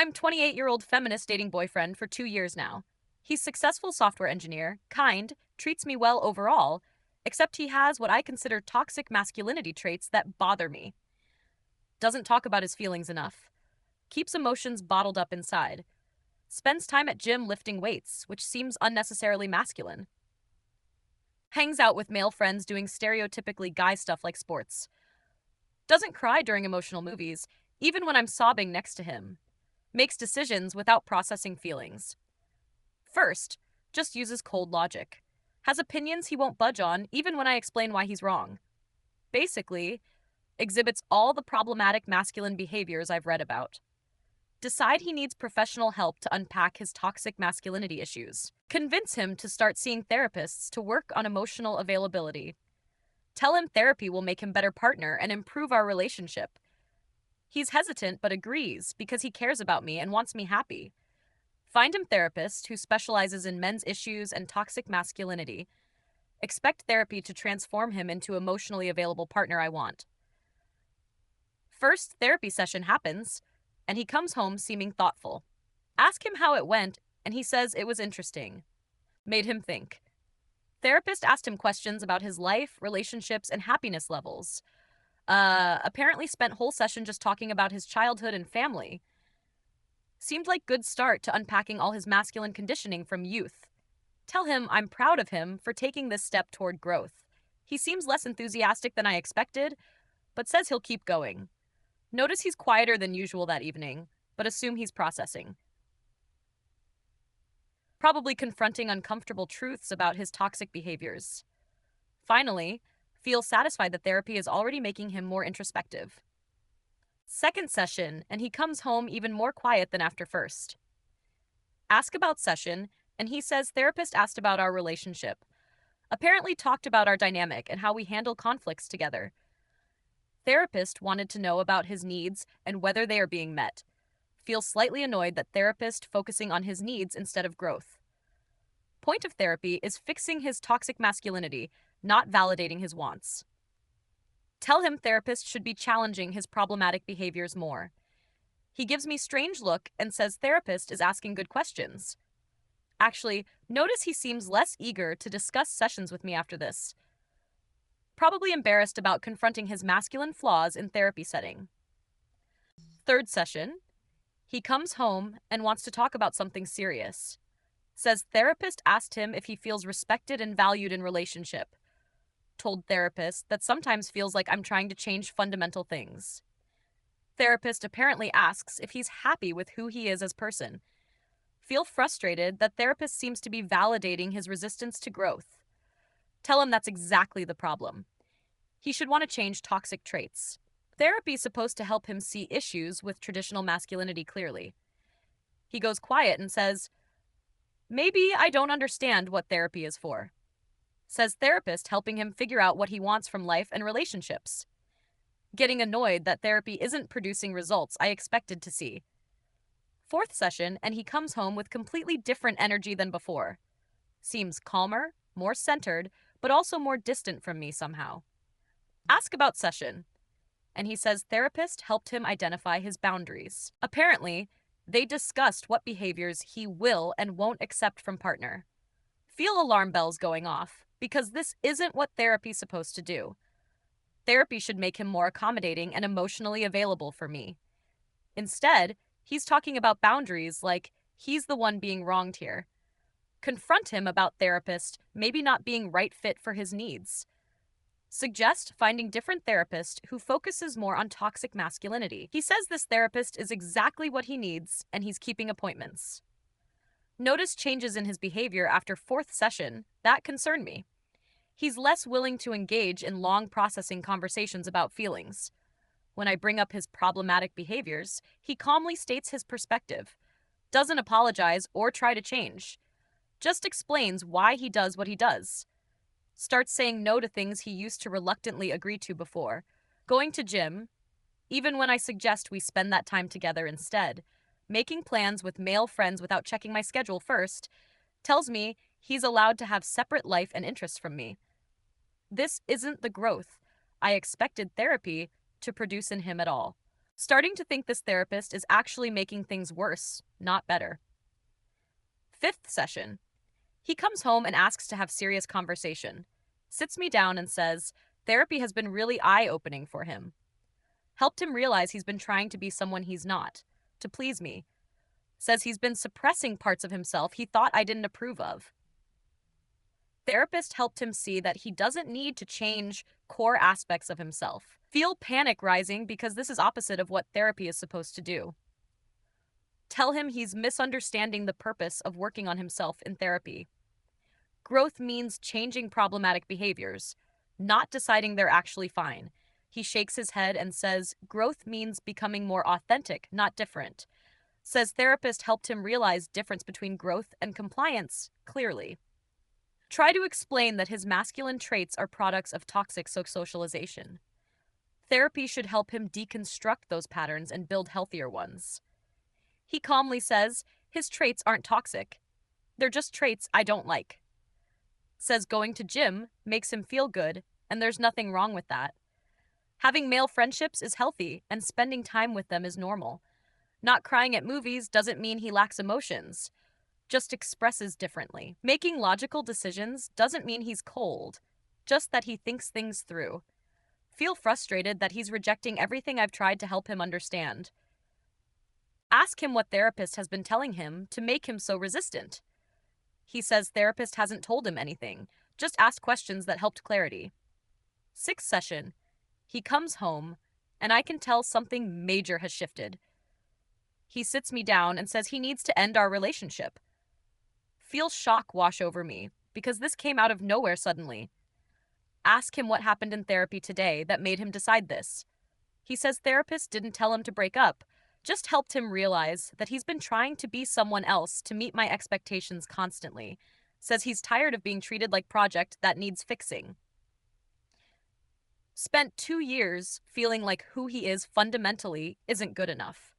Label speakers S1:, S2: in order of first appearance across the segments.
S1: I'm 28-year-old feminist dating boyfriend for 2 years now. He's successful software engineer, kind, treats me well overall, except he has what I consider toxic masculinity traits that bother me. Doesn't talk about his feelings enough. Keeps emotions bottled up inside. Spends time at gym lifting weights, which seems unnecessarily masculine. Hangs out with male friends doing stereotypically guy stuff like sports. Doesn't cry during emotional movies, even when I'm sobbing next to him. Makes decisions without processing feelings. First, just uses cold logic. Has opinions he won't budge on, even when I explain why he's wrong. Basically, exhibits all the problematic masculine behaviors I've read about. Decide he needs professional help to unpack his toxic masculinity issues. Convince him to start seeing therapists to work on emotional availability. Tell him therapy will make him better partner and improve our relationship. He's hesitant but agrees because he cares about me and wants me happy. Find him therapist who specializes in men's issues and toxic masculinity. Expect therapy to transform him into emotionally available partner I want. First therapy session happens, and he comes home seeming thoughtful. Ask him how it went, and he says it was interesting. Made him think. Therapist asked him questions about his life, relationships, and happiness levels. Apparently spent whole session just talking about his childhood and family. Seemed like good start to unpacking all his masculine conditioning from youth. Tell him I'm proud of him for taking this step toward growth. He seems less enthusiastic than I expected, but says he'll keep going. Notice he's quieter than usual that evening, but assume he's processing. Probably confronting uncomfortable truths about his toxic behaviors. Finally, feel satisfied that therapy is already making him more introspective. Second session, and he comes home even more quiet than after first. Ask about session, and he says therapist asked about our relationship. Apparently talked about our dynamic and how we handle conflicts together. Therapist wanted to know about his needs and whether they are being met. Feels slightly annoyed that therapist focusing on his needs instead of growth. Point of therapy is fixing his toxic masculinity, not validating his wants. Tell him therapist should be challenging his problematic behaviors more. He gives me strange look and says therapist is asking good questions. Actually, notice he seems less eager to discuss sessions with me after this. Probably embarrassed about confronting his masculine flaws in therapy setting. Third session, he comes home and wants to talk about something serious. Says therapist asked him if he feels respected and valued in relationship. Told therapist that sometimes feels like I'm trying to change fundamental things. Therapist apparently asks if he's happy with who he is as person. Feel frustrated that therapist seems to be validating his resistance to growth. Tell him that's exactly the problem. He should want to change toxic traits. Therapy is supposed to help him see issues with traditional masculinity clearly. He goes quiet and says, maybe I don't understand what therapy is for. Says therapist helping him figure out what he wants from life and relationships. Getting annoyed that therapy isn't producing results I expected to see. Fourth session, and he comes home with completely different energy than before. Seems calmer, more centered, but also more distant from me somehow. Ask about session, and he says therapist helped him identify his boundaries. Apparently, they discussed what behaviors he will and won't accept from partner. Feel alarm bells going off, because this isn't what therapy's supposed to do. Therapy should make him more accommodating and emotionally available for me. Instead, he's talking about boundaries like he's the one being wronged here. Confront him about therapist maybe not being right fit for his needs. Suggest finding different therapist who focuses more on toxic masculinity. He says this therapist is exactly what he needs and he's keeping appointments. Notice changes in his behavior after fourth session that concern me. He's less willing to engage in long processing conversations about feelings. When I bring up his problematic behaviors, he calmly states his perspective, doesn't apologize or try to change, just explains why he does what he does. Starts saying no to things he used to reluctantly agree to before. Going to gym, even when I suggest we spend that time together instead. Making plans with male friends without checking my schedule first. Tells me he's allowed to have separate life and interests from me. This isn't the growth I expected therapy to produce in him at all. starting to think this therapist is actually making things worse, not better. Fifth session. He comes home and asks to have serious conversation, sits me down and says, therapy has been really eye-opening for him. Helped him realize he's been trying to be someone he's not, to please me. Says he's been suppressing parts of himself he thought I didn't approve of. Therapist helped him see that he doesn't need to change core aspects of himself. Feel panic rising because this is opposite of what therapy is supposed to do. Tell him he's misunderstanding the purpose of working on himself in therapy. Growth means changing problematic behaviors, not deciding they're actually fine. He shakes his head and says, growth means becoming more authentic, not different. Says therapist helped him realize difference between growth and compliance clearly. Try to explain that his masculine traits are products of toxic socialization. Therapy should help him deconstruct those patterns and build healthier ones. He calmly says his traits aren't toxic. They're just traits I don't like. Says going to gym makes him feel good, and there's nothing wrong with that. Having male friendships is healthy, and spending time with them is normal. Not crying at movies doesn't mean he lacks emotions, just expresses differently. Making logical decisions doesn't mean he's cold, just that he thinks things through. Feel frustrated that he's rejecting everything I've tried to help him understand. Ask him what therapist has been telling him to make him so resistant. He says therapist hasn't told him anything, just asked questions that helped clarity. Sixth session. He comes home, and I can tell something major has shifted. He sits me down and says he needs to end our relationship. Feel shock wash over me, because this came out of nowhere suddenly. Ask him what happened in therapy today that made him decide this. He says therapist didn't tell him to break up, just helped him realize that he's been trying to be someone else to meet my expectations constantly. Says he's tired of being treated like project that needs fixing. Spent 2 years feeling like who he is fundamentally isn't good enough.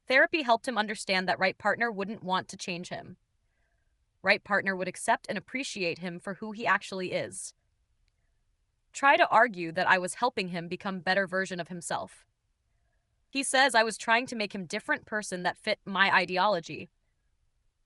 S1: Therapy helped him understand that right partner wouldn't want to change him. Right partner would accept and appreciate him for who he actually is. Try to argue that I was helping him become a better version of himself. He says I was trying to make him a different person that fit my ideology.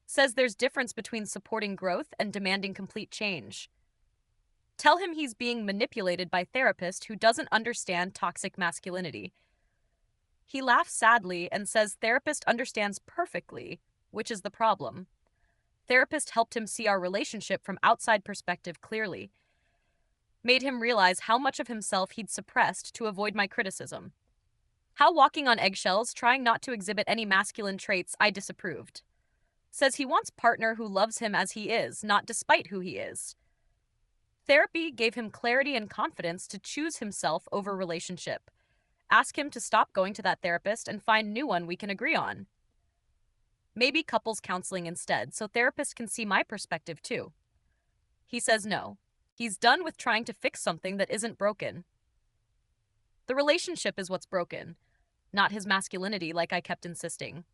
S1: Says there's difference between supporting growth and demanding complete change. Tell him he's being manipulated by therapist who doesn't understand toxic masculinity. He laughs sadly and says therapist understands perfectly, which is the problem. Therapist helped him see our relationship from outside perspective clearly. Made him realize how much of himself he'd suppressed to avoid my criticism. How walking on eggshells, trying not to exhibit any masculine traits I disapproved. Says he wants partner who loves him as he is, not despite who he is. Therapy gave him clarity and confidence to choose himself over relationship. Ask him to stop going to that therapist and find new one we can agree on. Maybe couples counseling instead, so therapists can see my perspective too. He says no. He's done with trying to fix something that isn't broken. The relationship is what's broken, not his masculinity like I kept insisting.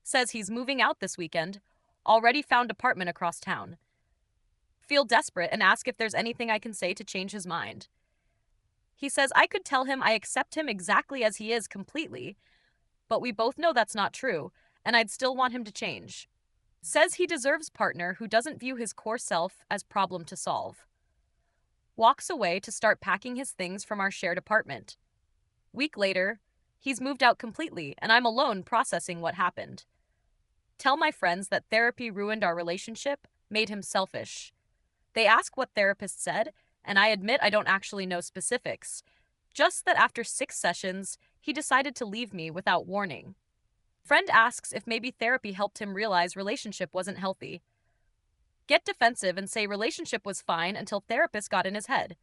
S1: Says he's moving out this weekend, already found apartment across town. Feel desperate and ask if there's anything I can say to change his mind. He says I could tell him I accept him exactly as he is completely, but we both know that's not true, and I'd still want him to change. Says he deserves partner who doesn't view his core self as problem to solve. Walks away to start packing his things from our shared apartment. Week later, he's moved out completely, and I'm alone processing what happened. Tell my friends that therapy ruined our relationship, made him selfish. They ask what therapist said, and I admit I don't actually know specifics. Just that after 6 sessions, he decided to leave me without warning. Friend asks if maybe therapy helped him realize relationship wasn't healthy. Get defensive and say relationship was fine until therapist got in his head.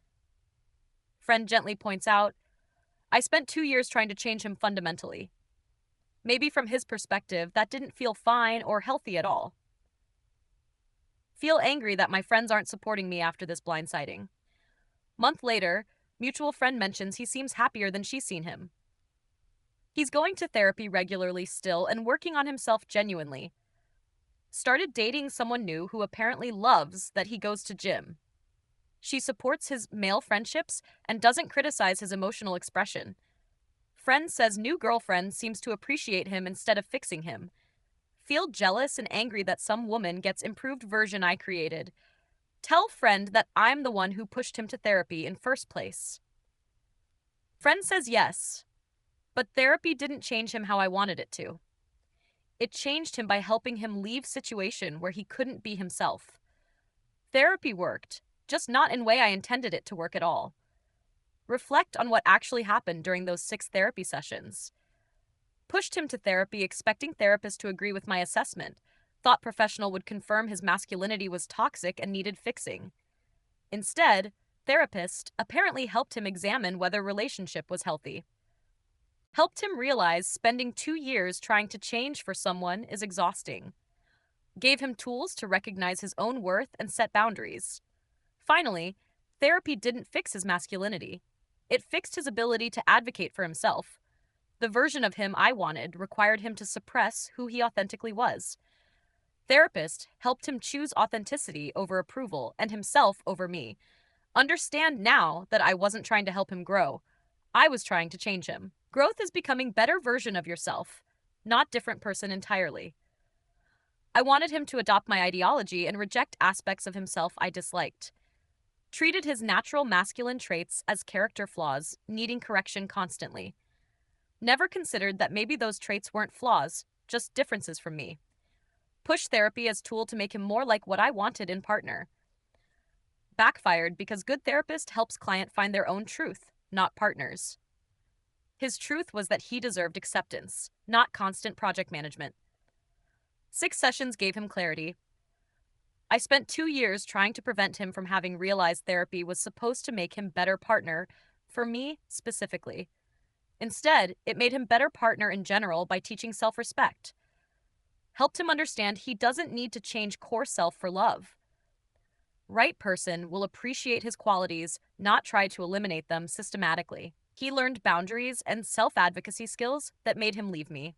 S1: Friend gently points out, I spent 2 years trying to change him fundamentally. Maybe from his perspective, that didn't feel fine or healthy at all. Feel angry that my friends aren't supporting me after this blindsiding. Month later, mutual friend mentions he seems happier than she's seen him. He's going to therapy regularly still and working on himself genuinely. Started dating someone new who apparently loves that he goes to gym. She supports his male friendships and doesn't criticize his emotional expression. Friend says new girlfriend seems to appreciate him instead of fixing him. Feel jealous and angry that some woman gets improved version I created. Tell friend that I'm the one who pushed him to therapy in first place. Friend says yes, but therapy didn't change him how I wanted it to. It changed him by helping him leave situation where he couldn't be himself. Therapy worked, just not in way I intended it to work at all. Reflect on what actually happened during those 6 therapy sessions. Pushed him to therapy expecting therapist to agree with my assessment. Thought professional would confirm his masculinity was toxic and needed fixing. Instead, therapist apparently helped him examine whether relationship was healthy. Helped him realize spending 2 years trying to change for someone is exhausting. Gave him tools to recognize his own worth and set boundaries. Finally, therapy didn't fix his masculinity. It fixed his ability to advocate for himself. The version of him I wanted required him to suppress who he authentically was. Therapist helped him choose authenticity over approval and himself over me. Understand now that I wasn't trying to help him grow. I was trying to change him. Growth is becoming better version of yourself, not different person entirely. I wanted him to adopt my ideology and reject aspects of himself I disliked. Treated his natural masculine traits as character flaws, needing correction constantly. Never considered that maybe those traits weren't flaws, just differences from me. Push therapy as tool to make him more like what I wanted in partner. Backfired because good therapist helps client find their own truth, not partners. His truth was that he deserved acceptance, not constant project management. 6 sessions gave him clarity. I spent 2 years trying to prevent him from having realized therapy was supposed to make him better partner, for me specifically. Instead, it made him better partner in general by teaching self-respect. Helped him understand he doesn't need to change core self for love. Right person will appreciate his qualities, not try to eliminate them systematically. He learned boundaries and self-advocacy skills that made him leave me.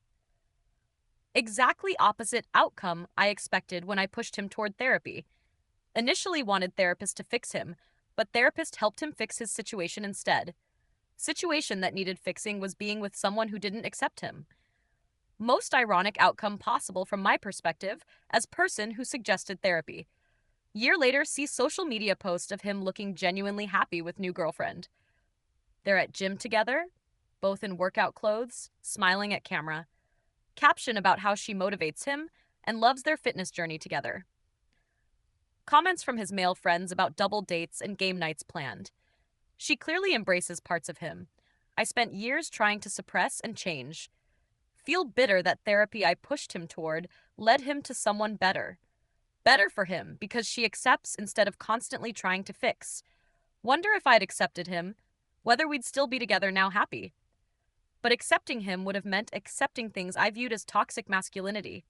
S1: Exactly opposite outcome I expected when I pushed him toward therapy. Initially wanted therapist to fix him, but therapist helped him fix his situation instead. Situation that needed fixing was being with someone who didn't accept him. Most ironic outcome possible from my perspective as person who suggested therapy. Year later, see social media post of him looking genuinely happy with new girlfriend. They're at gym together, both in workout clothes, smiling at camera. Caption about how she motivates him and loves their fitness journey together. Comments from his male friends about double dates and game nights planned. She clearly embraces parts of him. I spent years trying to suppress and change. Feel bitter that therapy I pushed him toward led him to someone better. Better for him because she accepts instead of constantly trying to fix. Wonder if I'd accepted him, whether we'd still be together now happy. But accepting him would have meant accepting things I viewed as toxic masculinity.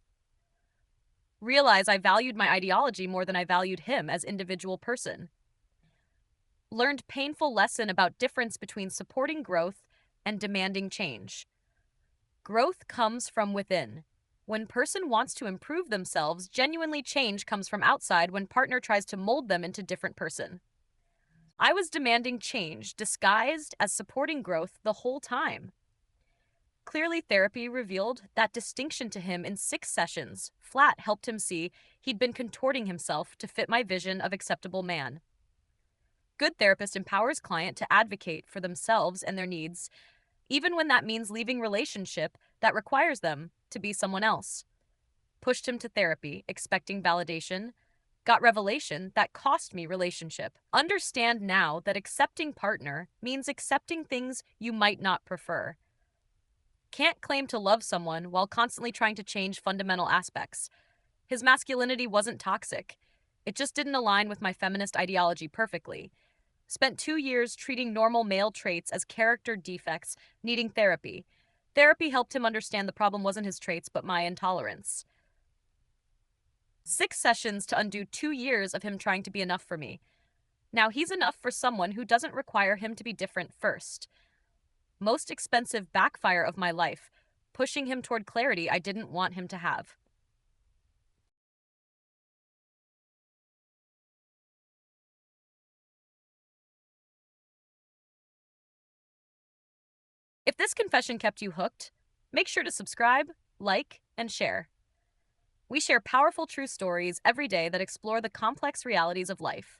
S1: Realize I valued my ideology more than I valued him as individual person. Learned painful lesson about difference between supporting growth and demanding change. Growth comes from within. When person wants to improve themselves, genuinely change comes from outside when partner tries to mold them into different person. I was demanding change, disguised as supporting growth the whole time. Clearly, therapy revealed that distinction to him in 6 sessions. Flat helped him see he'd been contorting himself to fit my vision of acceptable man. Good therapist empowers client to advocate for themselves and their needs, even when that means leaving relationship that requires them to be someone else. Pushed him to therapy, expecting validation. Got revelation that cost me relationship. Understand now that accepting partner means accepting things you might not prefer. Can't claim to love someone while constantly trying to change fundamental aspects. His masculinity wasn't toxic. It just didn't align with my feminist ideology perfectly. Spent 2 years treating normal male traits as character defects, needing therapy. Therapy helped him understand the problem wasn't his traits, but my intolerance. 6 sessions to undo 2 years of him trying to be enough for me. Now he's enough for someone who doesn't require him to be different first. Most expensive backfire of my life, pushing him toward clarity I didn't want him to have. If this confession kept you hooked, make sure to subscribe, like, and share. We share powerful true stories every day that explore the complex realities of life.